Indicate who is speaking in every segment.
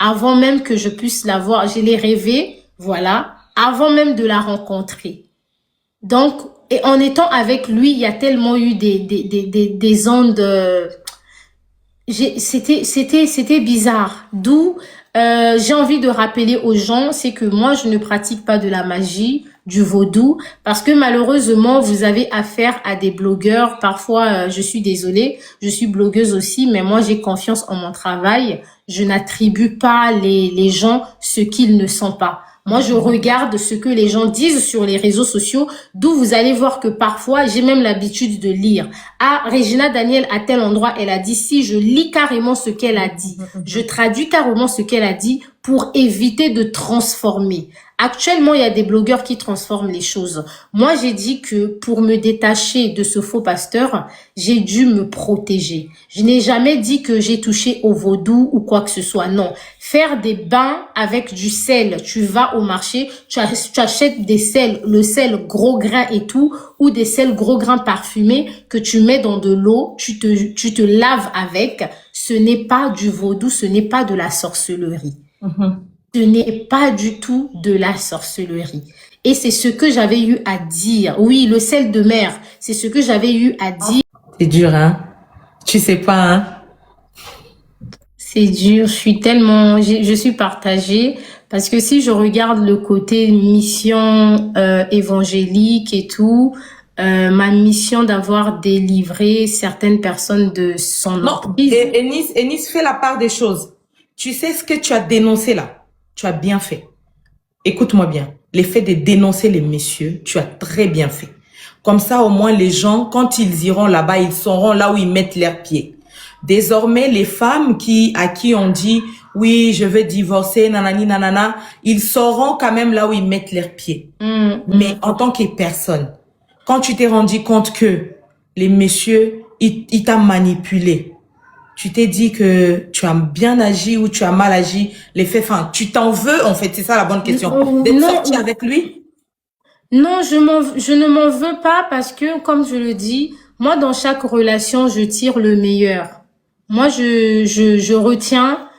Speaker 1: avant même que je puisse la voir. Je l'ai rêvée, voilà, avant même de la rencontrer. Donc, et en étant avec lui, il y a tellement eu des ondes, c'était bizarre. D'où, j'ai envie de rappeler aux gens, c'est que moi, je ne pratique pas de la magie, du vaudou, parce que malheureusement, vous avez affaire à des blogueurs. Parfois, je suis désolée, je suis blogueuse aussi, mais moi, j'ai confiance en mon travail. Je n'attribue pas les gens ce qu'ils ne sont pas. Moi, je regarde ce que les gens disent sur les réseaux sociaux, d'où vous allez voir que parfois, j'ai même l'habitude de lire. Ah, Regina Daniel, à tel endroit, elle a dit si, je lis carrément ce qu'elle a dit. Je traduis carrément ce qu'elle a dit pour éviter de transformer. Actuellement, il y a des blogueurs qui transforment les choses. Moi, j'ai dit que pour me détacher de ce faux pasteur, j'ai dû me protéger. Je n'ai jamais dit que j'ai touché au vaudou ou quoi que ce soit. Non. Faire des bains avec du sel. Tu vas au marché, tu achètes des sels, le sel gros grain et tout, ou des sels gros grains parfumés que tu mets dans de l'eau, tu te laves avec. Ce n'est pas du vaudou, ce n'est pas de la sorcellerie. Ce n'est pas du tout de la sorcellerie. Et c'est ce que j'avais eu à dire. Oui, le sel de mer, c'est ce que j'avais eu à dire.
Speaker 2: C'est dur, hein? Tu sais pas, hein?
Speaker 1: C'est dur, je suis partagée parce que si je regarde le côté mission évangélique et tout, ma mission d'avoir délivré certaines personnes de son
Speaker 2: Non,
Speaker 1: emprise.
Speaker 2: Ennis fait la part des choses. Tu sais ce que tu as dénoncé là? Tu as bien fait. Écoute-moi bien. L'effet de dénoncer les messieurs, tu as très bien fait. Comme ça, au moins, les gens, quand ils iront là-bas, ils sauront là où ils mettent leurs pieds. Désormais, les femmes à qui on dit, oui, je veux divorcer, nanani, nanana, ils sauront quand même là où ils mettent leurs pieds. Mais en tant que personne, quand tu t'es rendu compte que les messieurs, ils t'ont manipulé, tu t'es dit que tu as bien agi ou tu as mal agi, les faits, enfin, tu t'en veux, en fait, c'est ça la bonne question. D'être sorti avec lui?
Speaker 1: Non, je ne m'en veux pas parce que, comme je le dis, moi, dans chaque relation, je tire le meilleur. Moi, je retiens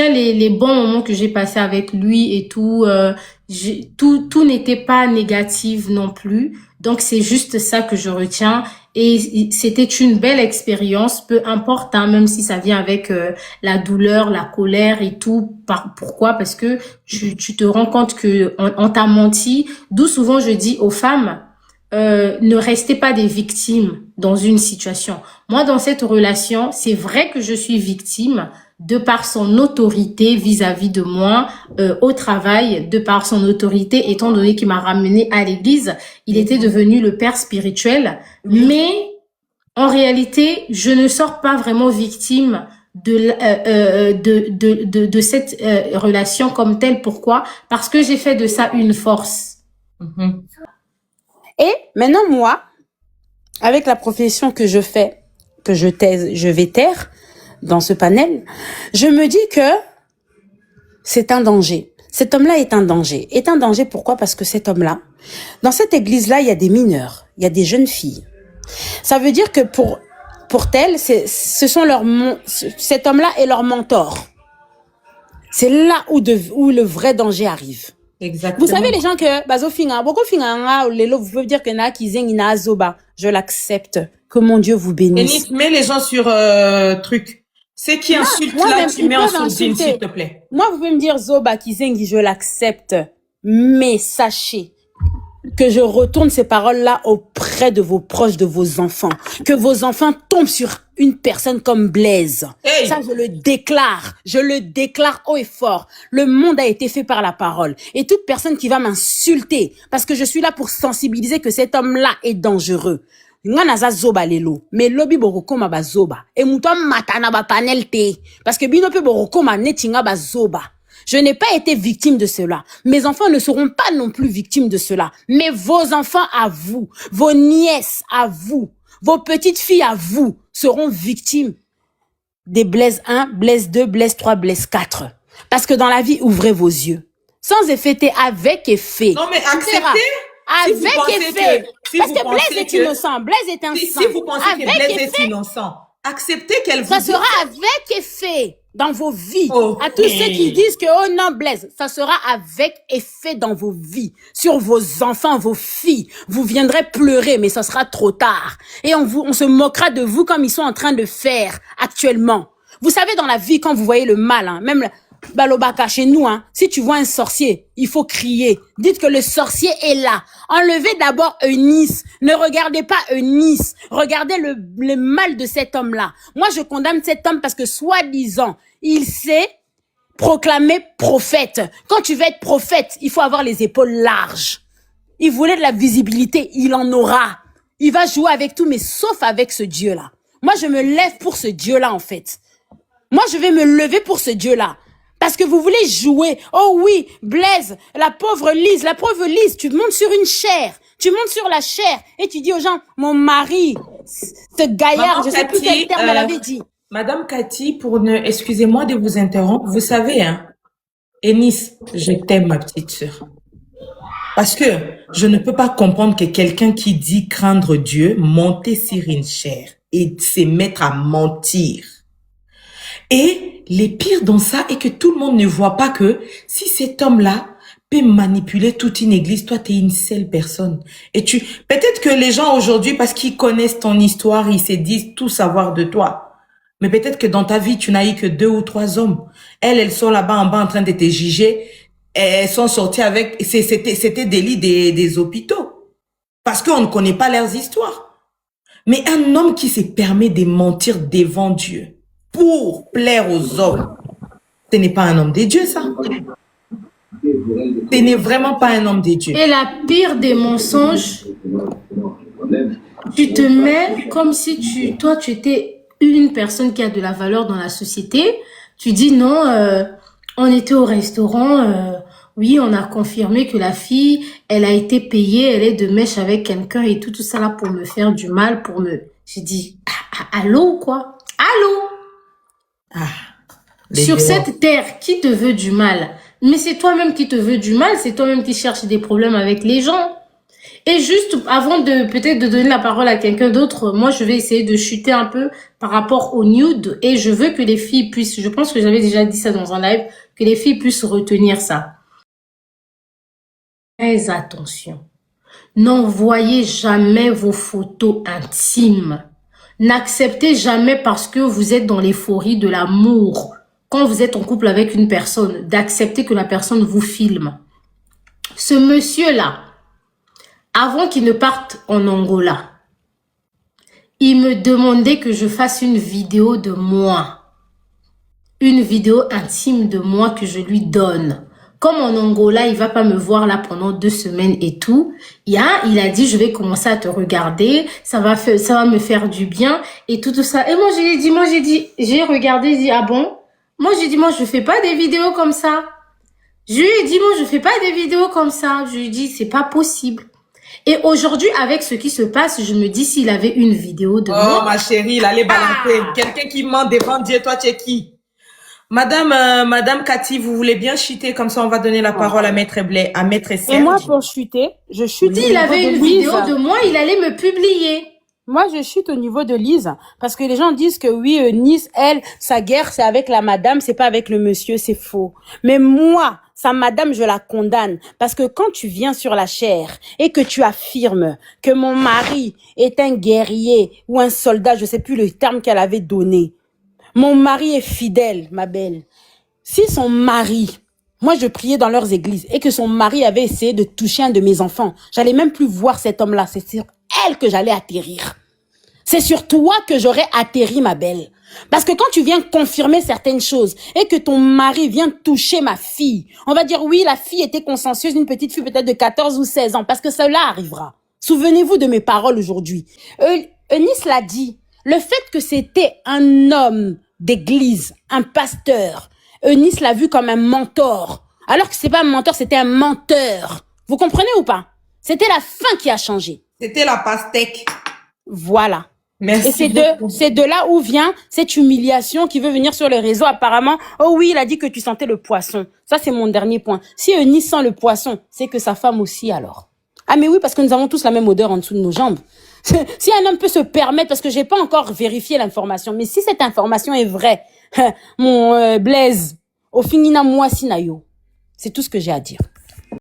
Speaker 1: les bons moments que j'ai passés avec lui et tout. Tout n'était pas négatif non plus. Donc, c'est juste ça que je retiens. Et c'était une belle expérience, peu importe, hein, même si ça vient avec la douleur, la colère et tout. Pourquoi? Parce que tu te rends compte que on t'a menti. D'où souvent je dis aux femmes, ne restez pas des victimes dans une situation. Moi, dans cette relation, c'est vrai que je suis victime de par son autorité vis-à-vis de moi au travail, de par son autorité, étant donné qu'il m'a ramené à l'église, il était devenu le père spirituel. Mais en réalité, je ne sors pas vraiment victime de cette relation comme telle. Pourquoi? Parce que j'ai fait de ça une force.
Speaker 3: Et maintenant, moi, avec la profession que je fais, que je vais taire dans ce panel, je me dis que c'est un danger. Cet homme-là est un danger. Est un danger pourquoi? Parce que cet homme-là, dans cette église-là, il y a des mineurs, il y a des jeunes filles. Ça veut dire que pour tel, cet homme-là est leur mentor. C'est là où le vrai danger arrive.
Speaker 2: Exactement.
Speaker 3: Vous savez, les gens que, vous pouvez dire que je l'accepte. Que mon Dieu vous bénisse.
Speaker 2: Ennis, mets les gens sur truc. C'est qui insulte là, tu mets en sourdine, s'il te plaît.
Speaker 3: Moi, vous pouvez me dire Zoba Kizengi, je l'accepte. Mais sachez que je retourne ces paroles-là auprès de vos proches, de vos enfants. Que vos enfants tombent sur une personne comme Blaise.
Speaker 2: Hey.
Speaker 3: Ça, je le déclare haut et fort. Le monde a été fait par la parole. Et toute personne qui va m'insulter, parce que je suis là pour sensibiliser que cet homme-là est dangereux. Nga naza zoba lelo, mais lobi borokoma ba zoba. Et mouton matana ba panel te. Parce que bino pe borokoma netinga ba zoba. Je n'ai pas été victime de cela. Mes enfants ne seront pas non plus victimes de cela. Mais vos enfants à vous, vos nièces à vous, vos petites filles à vous seront victimes des Blaise 1, Blaise 2, Blaise 3, Blaise 4. Parce que dans la vie, ouvrez vos yeux. Sans effet, avec effet.
Speaker 2: Non mais acceptez.
Speaker 3: Avec effet. Parce que Blaise est innocent. Blaise est un
Speaker 2: si vous pensez que Blaise est innocent, acceptez qu'elle vous
Speaker 3: ça sera avec effet. dans vos vies.
Speaker 2: Ok.
Speaker 3: À tous ceux qui disent que, oh non, Blaise, ça sera avec effet dans vos vies, sur vos enfants, vos filles. Vous viendrez pleurer, mais ça sera trop tard. Et on se moquera de vous comme ils sont en train de faire actuellement. Vous savez, dans la vie, quand vous voyez le mal, hein, même Balobaka, chez nous, hein, si tu vois un sorcier, il faut crier. Dites que le sorcier est là. Enlevez d'abord Eunice. Ne regardez pas Eunice. Regardez le mal de cet homme-là. Moi, je condamne cet homme parce que, soi-disant, il s'est proclamé prophète. Quand tu veux être prophète, il faut avoir les épaules larges. Il voulait de la visibilité, il en aura. Il va jouer avec tout, mais sauf avec ce Dieu-là. Moi, je me lève pour ce Dieu-là, en fait. Moi, je vais me lever pour ce Dieu-là. Parce que vous voulez jouer. Oh oui, Blaise, la pauvre Lise, tu montes sur une chair. Tu montes sur la chair et tu dis aux gens, mon mari, ce gaillard,
Speaker 2: Maman
Speaker 3: je sais plus
Speaker 2: Cathy,
Speaker 3: quel terme elle avait dit.
Speaker 2: Madame Cathy, excusez-moi de vous interrompre, vous savez, hein, Eunice, je t'aime, ma petite sœur. Parce que je ne peux pas comprendre que quelqu'un qui dit craindre Dieu, monter sur une chair et se mettre à mentir. Et le pire dans ça est que tout le monde ne voit pas que si cet homme-là peut manipuler toute une église, toi, tu es une seule personne. Et peut-être que les gens aujourd'hui, parce qu'ils connaissent ton histoire, ils se disent tout savoir de toi. Mais peut-être que dans ta vie, tu n'as eu que 2 ou 3 hommes. Elles sont là-bas en bas en train de te juger. Elles sont sorties avec, c'était des lits des hôpitaux. Parce qu'on ne connaît pas leurs histoires. Mais un homme qui se permet de mentir devant Dieu pour plaire aux hommes, ce n'est pas un homme de Dieu, ça. Ce n'est vraiment pas un homme de Dieu.
Speaker 1: Et la pire des mensonges, tu te mets comme si toi, tu étais une personne qui a de la valeur dans la société. Tu dis non, on était au restaurant, oui, on a confirmé que la fille, elle a été payée, elle est de mèche avec quelqu'un et tout ça là pour me faire du mal, J'ai dit, allô quoi? Allô? Sur cette terre, qui te veut du mal? Mais c'est toi-même qui te veux du mal, c'est toi-même qui cherches des problèmes avec les gens. Et juste avant peut-être de donner la parole à quelqu'un d'autre, moi je vais essayer de chuter un peu par rapport au nude et je veux que les filles puissent, je pense que j'avais déjà dit ça dans un live, que les filles puissent retenir ça. Très attention. N'envoyez jamais vos photos intimes. N'acceptez jamais parce que vous êtes dans l'euphorie de l'amour, quand vous êtes en couple avec une personne, d'accepter que la personne vous filme. Ce monsieur-là, avant qu'il ne parte en Angola, il me demandait que je fasse une vidéo de moi. Une vidéo intime de moi que je lui donne. Comme en Angola, il va pas me voir là pendant 2 semaines et tout. Il a dit, je vais commencer à te regarder. Ça va me faire du bien et tout ça. Et moi, j'ai regardé, j'ai dit, ah bon? Moi, j'ai dit, moi, je fais pas des vidéos comme ça. Je lui ai dit, moi, je fais pas des vidéos comme ça. Je lui ai dit, c'est pas possible. Et aujourd'hui, avec ce qui se passe, je me dis, s'il avait une vidéo de moi.
Speaker 2: Oh, ma chérie, il allait balancer. Quelqu'un qui ment devant Dieu, toi, tu es qui? Madame Cathy, vous voulez bien chuter, comme ça on va donner la parole à Maître Blais, à Maître Serge.
Speaker 3: Et moi, pour chuter, je chute.
Speaker 1: S'il avait une vidéo de moi, il allait me publier.
Speaker 3: Moi, je chute au niveau de Lise, parce que les gens disent que oui, Nice, elle, sa guerre, c'est avec la madame, c'est pas avec le monsieur, c'est faux. Mais moi, sa madame, je la condamne, parce que quand tu viens sur la chair et que tu affirmes que mon mari est un guerrier ou un soldat, je sais plus le terme qu'elle avait donné, mon mari est fidèle, ma belle. Si son mari, moi je priais dans leurs églises, et que son mari avait essayé de toucher un de mes enfants, j'allais même plus voir cet homme-là, c'est sur elle que j'allais atterrir. C'est sur toi que j'aurais atterri, ma belle. Parce que quand tu viens confirmer certaines choses et que ton mari vient toucher ma fille, on va dire oui, la fille était consciencieuse, une petite fille peut-être de 14 ou 16 ans, parce que cela arrivera. Souvenez-vous de mes paroles aujourd'hui. Eunice l'a dit, le fait que c'était un homme d'église, un pasteur, Eunice l'a vu comme un mentor. Alors que c'est pas un mentor, c'était un menteur. Vous comprenez ou pas? C'était la fin qui a changé.
Speaker 2: C'était la pastèque.
Speaker 3: Voilà.
Speaker 2: Merci.
Speaker 3: Et c'est de là où vient cette humiliation qui veut venir sur les réseaux apparemment. Oh oui, il a dit que tu sentais le poisson. Ça, c'est mon dernier point. Si Eunice sent le poisson, c'est que sa femme aussi alors. Ah mais oui, parce que nous avons tous la même odeur en dessous de nos jambes. Si un homme peut se permettre, parce que j'ai pas encore vérifié l'information, mais si cette information est vraie, Mon Blaise, au finina moi sinayo. C'est tout ce que j'ai à dire.